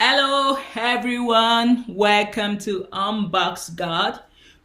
Hello, everyone. Welcome to Unboxed God,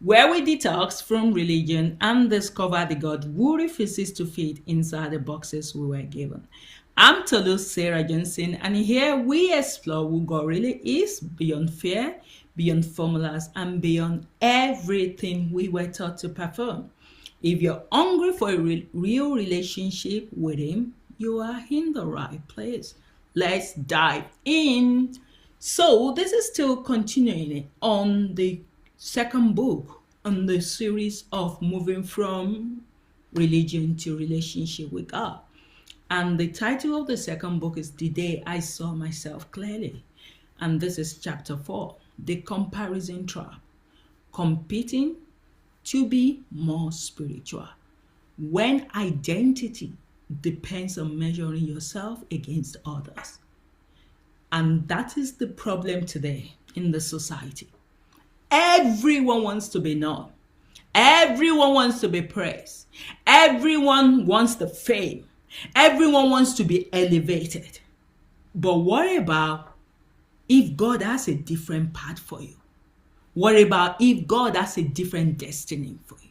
where we detox from religion and discover the God who refuses to fit inside the boxes we were given. I'm Tolu Sarah Johnson, and here we explore who God really is beyond fear, beyond formulas, and beyond everything we were taught to perform. If you're hungry for a real relationship with Him, you are in the right place. Let's dive in. So, this is still continuing on the second book on the series of moving from religion to relationship with God. And the title of the second book is The Day I Saw Myself Clearly. And this is chapter 4, The Comparison Trap. Competing to be more spiritual. When identity depends on measuring yourself against others. And that is the problem today in the society. Everyone wants to be known. Everyone wants to be praised. Everyone wants the fame. Everyone wants to be elevated. But what about if God has a different path for you? What about if God has a different destiny for you?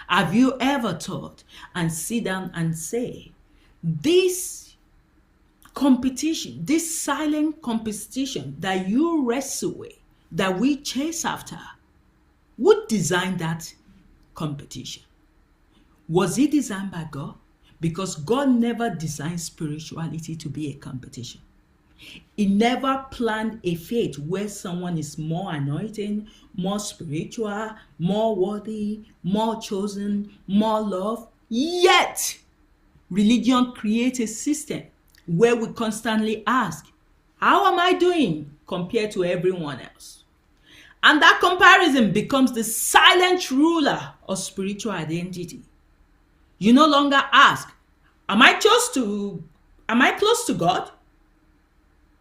Have you ever thought and sit down and say, this competition, this silent competition that you wrestle with, that we chase after, who designed that competition? Was it designed by God? Because God never designed spirituality to be a competition. He never planned a fate where someone is more anointing, more spiritual, more worthy, more chosen, more loved. Yet, religion creates a system where we constantly ask, how am I doing compared to everyone else? And that comparison becomes the silent ruler of spiritual identity. You no longer ask, am I close to God?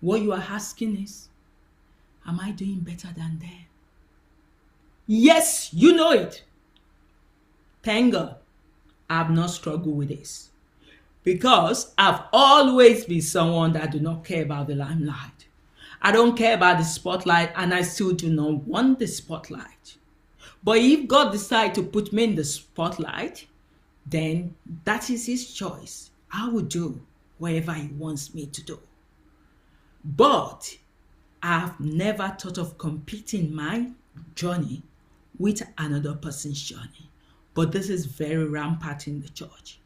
What you are asking is, am I doing better than them? Yes, you know it. Thank God I've not struggled with this. Because I've always been someone that do not care about the limelight. I don't care about the spotlight, and I still do not want the spotlight. But if God decides to put me in the spotlight, then that is His choice. I will do whatever He wants me to do. But I've never thought of competing my journey with another person's journey. But this is very rampant in the church,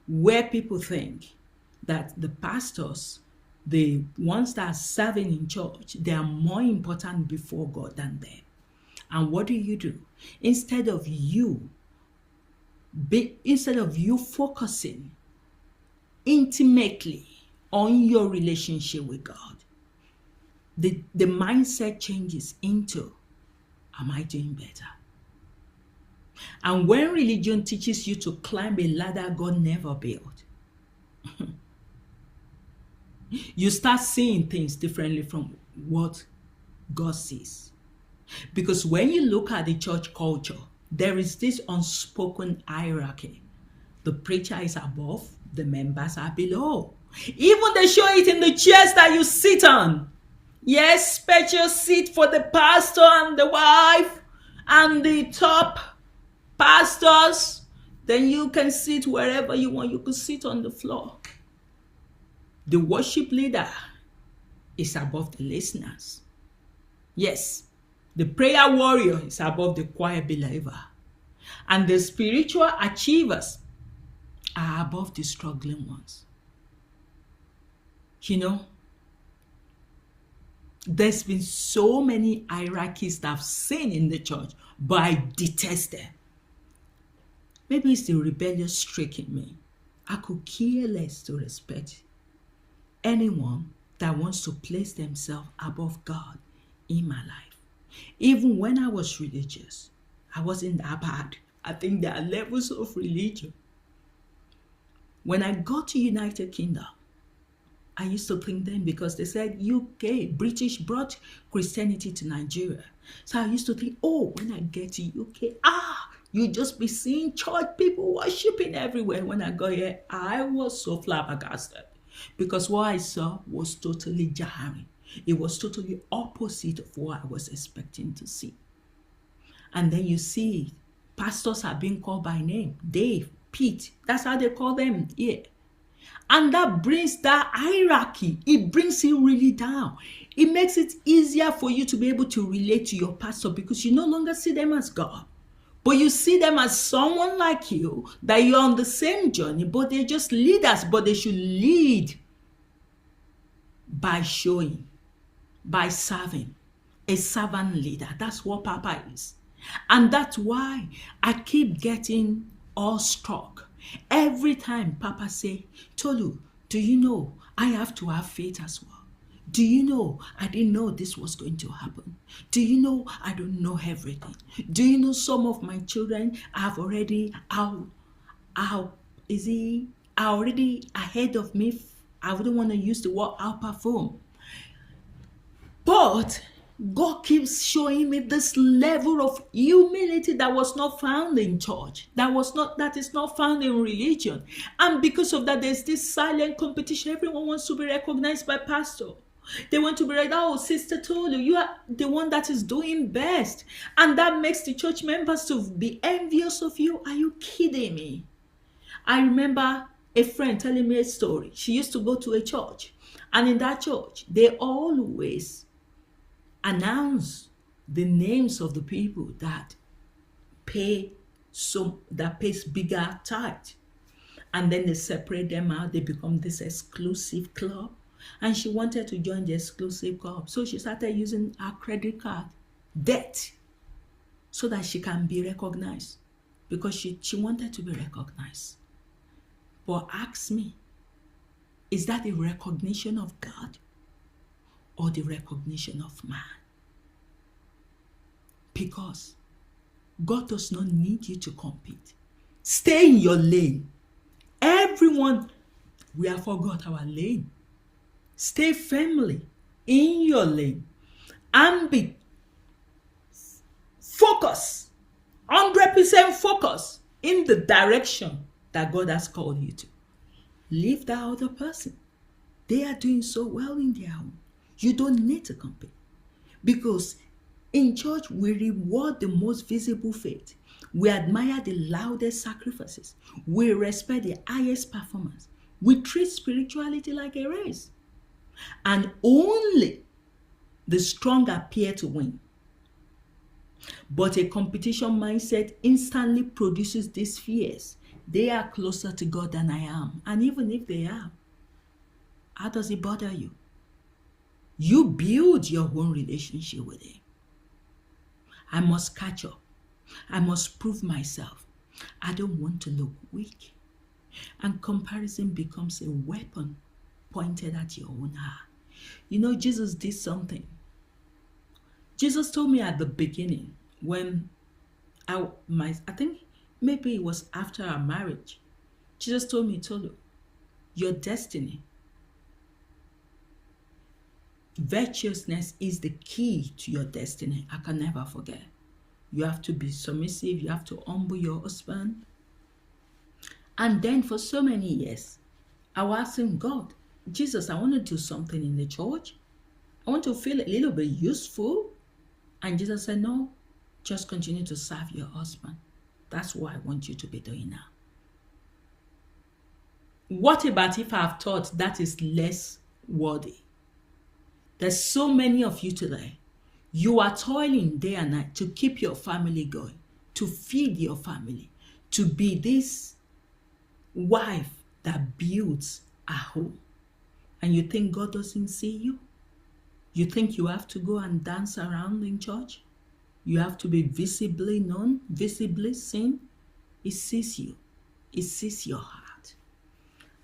where people think that the pastors, the ones that are serving in church, they are more important before God than them. And what do? Instead of you focusing intimately on your relationship with God, the mindset changes into, am I doing better? And when religion teaches you to climb a ladder God never built, you start seeing things differently from what God sees. Because when you look at the church culture, there is this unspoken hierarchy. The preacher is above, the members are below. Even they show it in the chairs that you sit on. Yes, special seat for the pastor and the wife and the top pastors. Then you can sit wherever you want. You could sit on the floor. The worship leader is above the listeners. Yes, the prayer warrior is above the quiet believer. And the spiritual achievers are above the struggling ones. You know, there's been so many hierarchies that I've seen in the church, but I detest them. Maybe it's the rebellious streak in me. I could care less to respect anyone that wants to place themselves above God in my life. Even when I was religious, I wasn't that bad. I think there are levels of religion. When I got to United Kingdom, I used to think then, because they said UK, British brought Christianity to Nigeria. So I used to think, oh, when I get to UK, you just be seeing church people worshiping everywhere. When I got here, I was so flabbergasted because what I saw was totally jarring. It was totally opposite of what I was expecting to see. And then you see pastors are being called by name. Dave, Pete, that's how they call them here. And that brings that hierarchy. It brings it really down. It makes it easier for you to be able to relate to your pastor because you no longer see them as God. But you see them as someone like you, that you're on the same journey, but they're just leaders, but they should lead by showing, by serving. A servant leader. That's what Papa is. And that's why I keep getting awestruck. Every time Papa say, Tolu, do you know I have to have faith as well? Do you know I didn't know this was going to happen? Do you know I don't know everything? Do you know some of my children have already are already ahead of me? I wouldn't want to use the word outperform. But God keeps showing me this level of humility that was not found in church, that is not found in religion. And because of that, there's this silent competition. Everyone wants to be recognized by pastor. They want to be like, oh, Sister Tolu, you are the one that is doing best. And that makes the church members to be envious of you. Are you kidding me? I remember a friend telling me a story. She used to go to a church. And in that church, they always announce the names of the people that pays bigger tithe. And then they separate them out. They become this exclusive club. And she wanted to join the exclusive club. So she started using her credit card debt so that she can be recognized. Because she wanted to be recognized. But ask me, is that the recognition of God or the recognition of man? Because God does not need you to compete. Stay in your lane. Everyone, we have forgot our lane. Stay firmly in your lane and be focused, 100% focused in the direction that God has called you to. Leave that other person. They are doing so well in their own. You don't need to compete. Because in church, we reward the most visible faith. We admire the loudest sacrifices. We respect the highest performance. We treat spirituality like a race. And only the strong appear to win. But a competition mindset instantly produces these fears. They are closer to God than I am. And even if they are, how does it bother you? You build your own relationship with Him. I must catch up. I must prove myself. I don't want to look weak. And comparison becomes a weapon pointed at your own heart. You know, Jesus did something. Jesus told me at the beginning when I think maybe it was after our marriage. Jesus told me, Tolu, your destiny, virtuousness is the key to your destiny. I can never forget. You have to be submissive. You have to humble your husband. And then for so many years, I was asking God, Jesus, I want to do something in the church. I want to feel a little bit useful. And Jesus said, no, just continue to serve your husband. That's what I want you to be doing now. What about if I've thought that is less worthy? There's so many of you today. You are toiling day and night to keep your family going, to feed your family, to be this wife that builds a home. And you think God doesn't see you? You think you have to go and dance around in church? You have to be visibly known, visibly seen? He sees you. He sees your heart.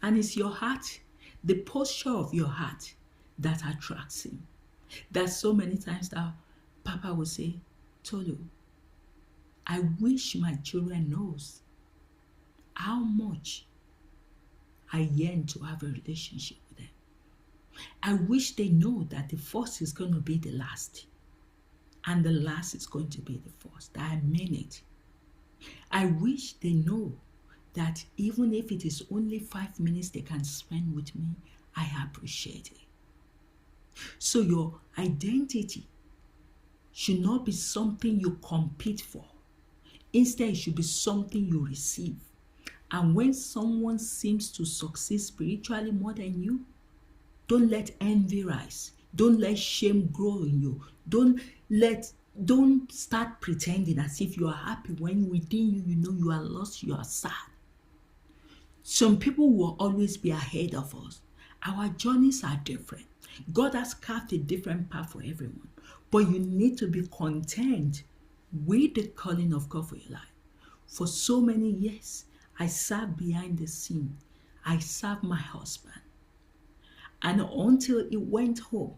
And it's your heart, the posture of your heart, that attracts Him. There's so many times that Papa will say, Tolu, I wish my children knows how much I yearn to have a relationship with them. I wish they know that the first is going to be the last. And the last is going to be the first. That I mean it. I wish they know that even if it is only 5 minutes they can spend with me, I appreciate it. So your identity should not be something you compete for. Instead, it should be something you receive. And when someone seems to succeed spiritually more than you, don't let envy rise. Don't let shame grow in you. Don't start pretending as if you are happy when within you, you know you are lost, you are sad. Some people will always be ahead of us. Our journeys are different. God has carved a different path for everyone. But you need to be content with the calling of God for your life. For so many years, I sat behind the scene. I served my husband. And until he went home,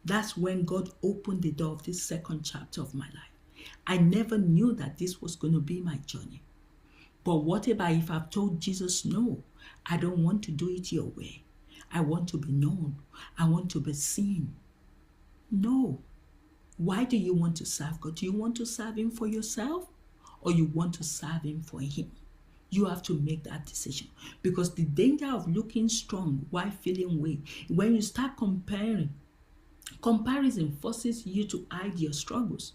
that's when God opened the door of this second chapter of my life. I never knew that this was going to be my journey. But what about if I've told Jesus, no, I don't want to do it your way. I want to be known. I want to be seen. No. Why do you want to serve God? Do you want to serve him for yourself? Or you want to serve him for him? You have to make that decision. Because the danger of looking strong while feeling weak, when you start comparing, comparison forces you to hide your struggles.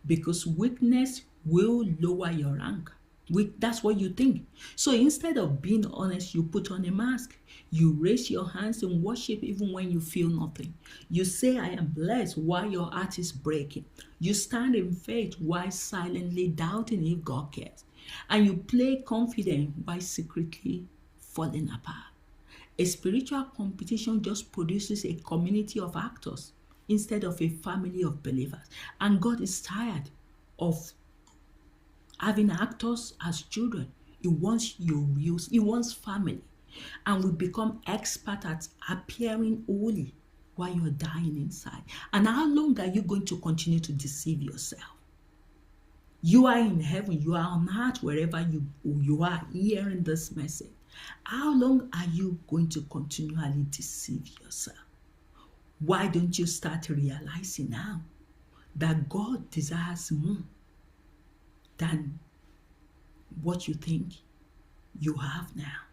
Because weakness will lower your rank. That's what you think. So instead of being honest, you put on a mask. You raise your hands in worship even when you feel nothing. You say, I am blessed while your heart is breaking. You stand in faith while silently doubting if God cares. And you play confident while secretly falling apart. A spiritual competition just produces a community of actors instead of a family of believers. And God is tired of having actors as children. He wants your reals. He wants family. And we become expert at appearing holy while you're dying inside. And how long are you going to continue to deceive yourself? You are in heaven. You are on earth, wherever you are hearing this message. How long are you going to continually deceive yourself? Why don't you start realizing now that God desires more than what you think you have now?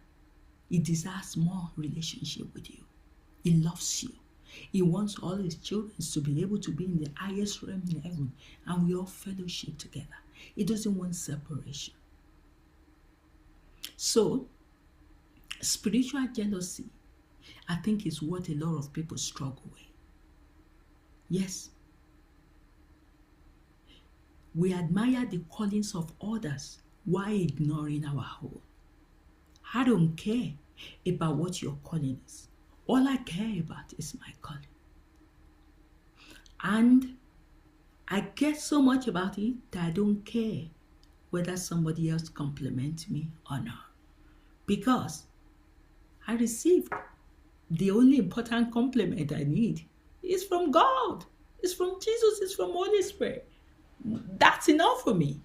He desires more relationship with you. He loves you. He wants all his children to be able to be in the highest realm in heaven, and we all fellowship together. He doesn't want separation. So, spiritual jealousy, I think, is what a lot of people struggle with. Yes. We admire the callings of others while ignoring our own. I don't care about what your calling is. All I care about is my calling. And I care so much about it that I don't care whether somebody else compliments me or not. Because I received the only important compliment I need is from God. It's from Jesus. It's from Holy Spirit. That's enough for me.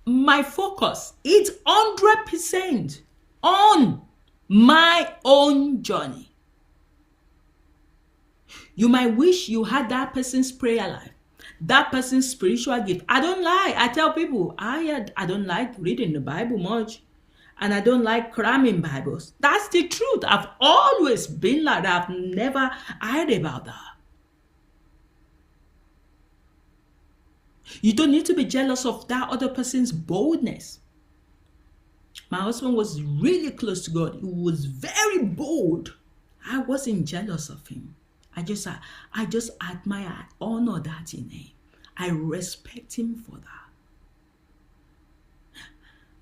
My focus is 100% on my own journey. You might wish you had that person's prayer life, that person's spiritual gift. I don't lie. I tell people, I don't like reading the Bible much, and I don't like cramming Bibles. That's the truth. I've always been like that. I've never heard about that. You don't need to be jealous of that other person's boldness. My husband was really close to God. He was very bold. I wasn't jealous of him. I just admire, I honor that in him. I respect him for that.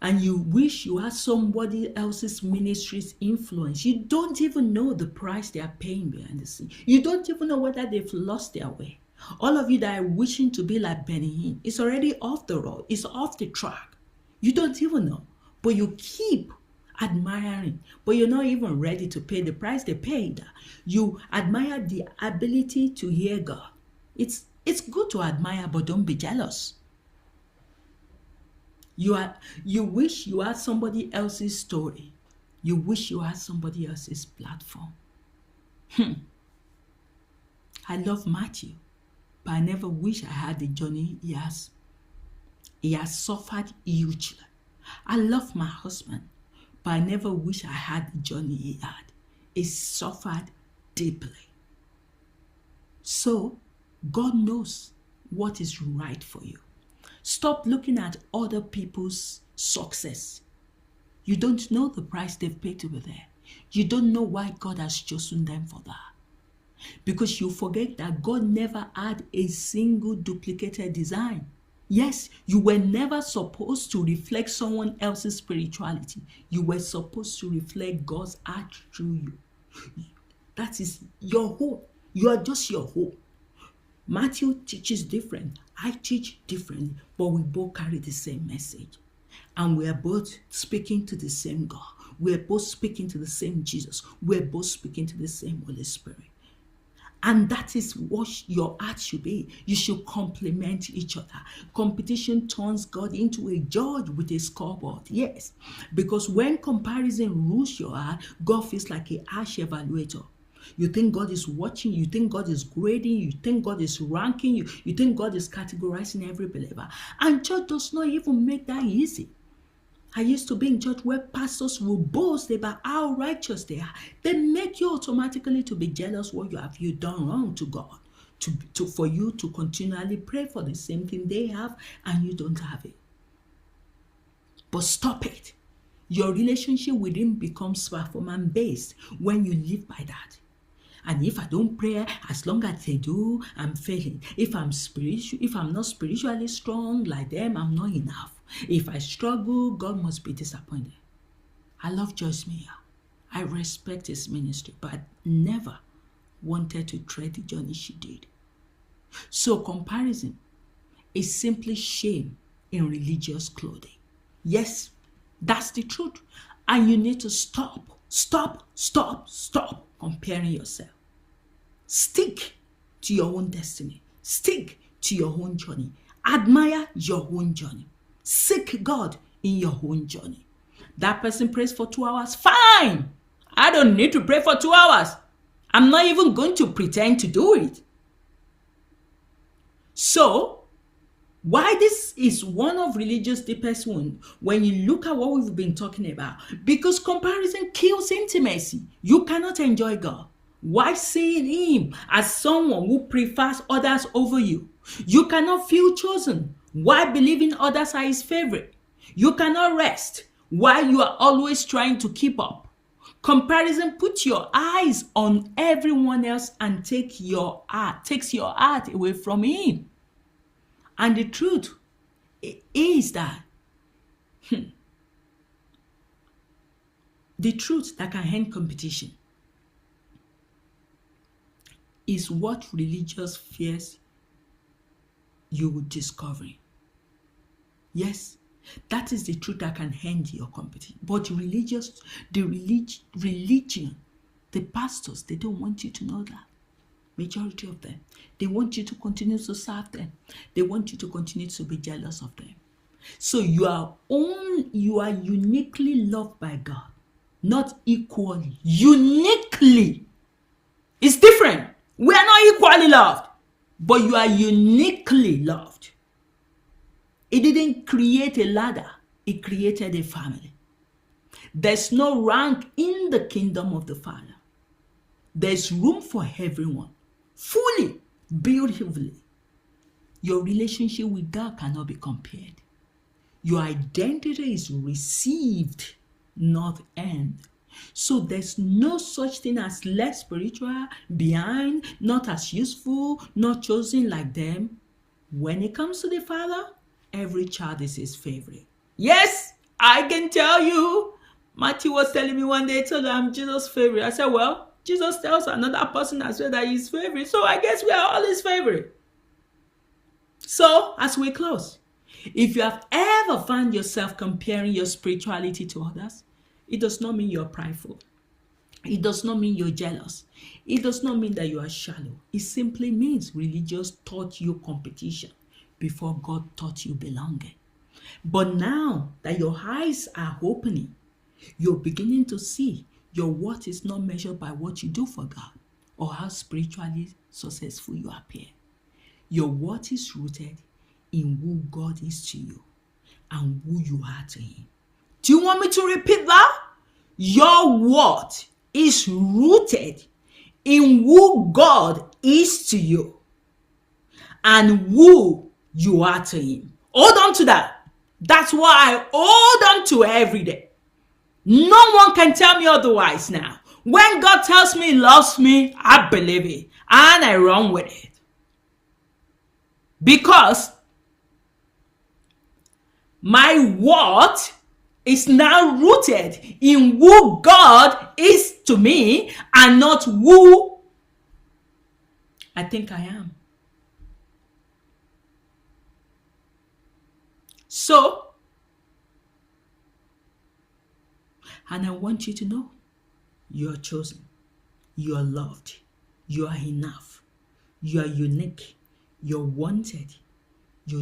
And you wish you had somebody else's ministry's influence. You don't even know the price they are paying behind the scene. You don't even know whether they've lost their way. All of you that are wishing to be like Benny Hinn, it's already off the road. It's off the track. You don't even know. But you keep admiring. But you're not even ready to pay the price they paid. You admire the ability to hear God. It's good to admire, but don't be jealous. You wish you had somebody else's story. You wish you had somebody else's platform. I love Matthew, but I never wish I had the journey he has. He has suffered hugely. I love my husband, but I never wish I had the journey he had. is suffered deeply. So God knows what is right for you. Stop looking at other people's success. You don't know the price they've paid to be there. You don't know why God has chosen them for that. Because you forget that God never had a single duplicated design. Yes, you were never supposed to reflect someone else's spirituality. You were supposed to reflect God's art through you. That is your hope. You are just your hope. Matthew teaches different. I teach different, but we both carry the same message. And we are both speaking to the same God. We are both speaking to the same Jesus. We are both speaking to the same Holy Spirit. And that is what your art should be. You should complement each other. Competition turns God into a judge with a scoreboard. Yes. Because when comparison rules your art, God feels like a harsh evaluator. You think God is watching, you think God is grading, you think God is ranking you, you think God is categorizing every believer. And church does not even make that easy. I used to be in church where pastors will boast about how righteous they are. They make you automatically to be jealous what you done wrong to God, for you to continually pray for the same thing they have and you don't have it. But stop it. Your relationship with Him becomes performance-based when you live by that. And if I don't pray, as long as they do, I'm failing. If I'm not spiritually strong like them, I'm not enough. If I struggle, God must be disappointed. I love Joyce Meyer. I respect his ministry, but I never wanted to tread the journey she did. So comparison is simply shame in religious clothing. Yes, that's the truth. And you need to stop comparing yourself. Stick to your own destiny. Stick to your own journey. Admire your own journey. Seek God in your own journey. That person prays for 2 hours. Fine. I don't need to pray for 2 hours. I'm not even going to pretend to do it. So, why this is one of religious deepest wounds when you look at what we've been talking about? Because comparison kills intimacy. You cannot enjoy God. Why seeing Him as someone who prefers others over you? You cannot feel chosen. Why believing others are His favorite? You cannot rest. Why you are always trying to keep up? Comparison puts your eyes on everyone else and takes your heart away from Him. And the truth is that the truth that can end competition is what religious fears you will discover. Yes, that is the truth that can end your competition. But religion, the pastors, they don't want you to know that. Majority of them. They want you to continue to serve them. They want you to continue to be jealous of them. So you are uniquely loved by God. Not equally. Uniquely. It's different. We are not equally loved. But you are uniquely loved. It didn't create a ladder. It created a family. There's no rank in the kingdom of the Father. There's room for everyone. Fully, beautifully. Your relationship with God cannot be compared. Your identity is received, not earned. So there's no such thing as less spiritual, behind, not as useful, not chosen like them. When it comes to the Father, every child is His favorite. Yes, I can tell you. Matthew was telling me one day, told her I'm Jesus' favorite. I said, well, Jesus tells another person as well that He's favorite. So I guess we are all His favorite. So as we close, if you have ever found yourself comparing your spirituality to others, it does not mean you're prideful. It does not mean you're jealous. It does not mean that you are shallow. It simply means religious taught you competition before God taught you belonging. But now that your eyes are opening, you're beginning to see your worth is not measured by what you do for God or how spiritually successful you appear. Your worth is rooted in who God is to you and who you are to Him. Do you want me to repeat that? Your worth is rooted in who God is to you and who you are to Him. Hold on to that. That's what I hold on to every day. No one can tell me otherwise now. When God tells me He loves me, I believe it and I run with it. Because my worth is now rooted in who God is to me and not who I think I am. So, and I want you to know, you're chosen, you're loved, you are enough, you are unique, you're wanted, you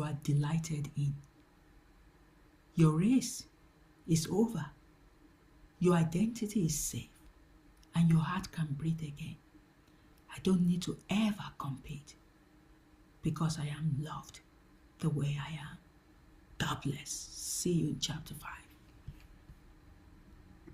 are delighted in. Your race is over, your identity is safe, and your heart can breathe again. I don't need to ever compete because I am loved the way I am. God bless. See you in chapter 5.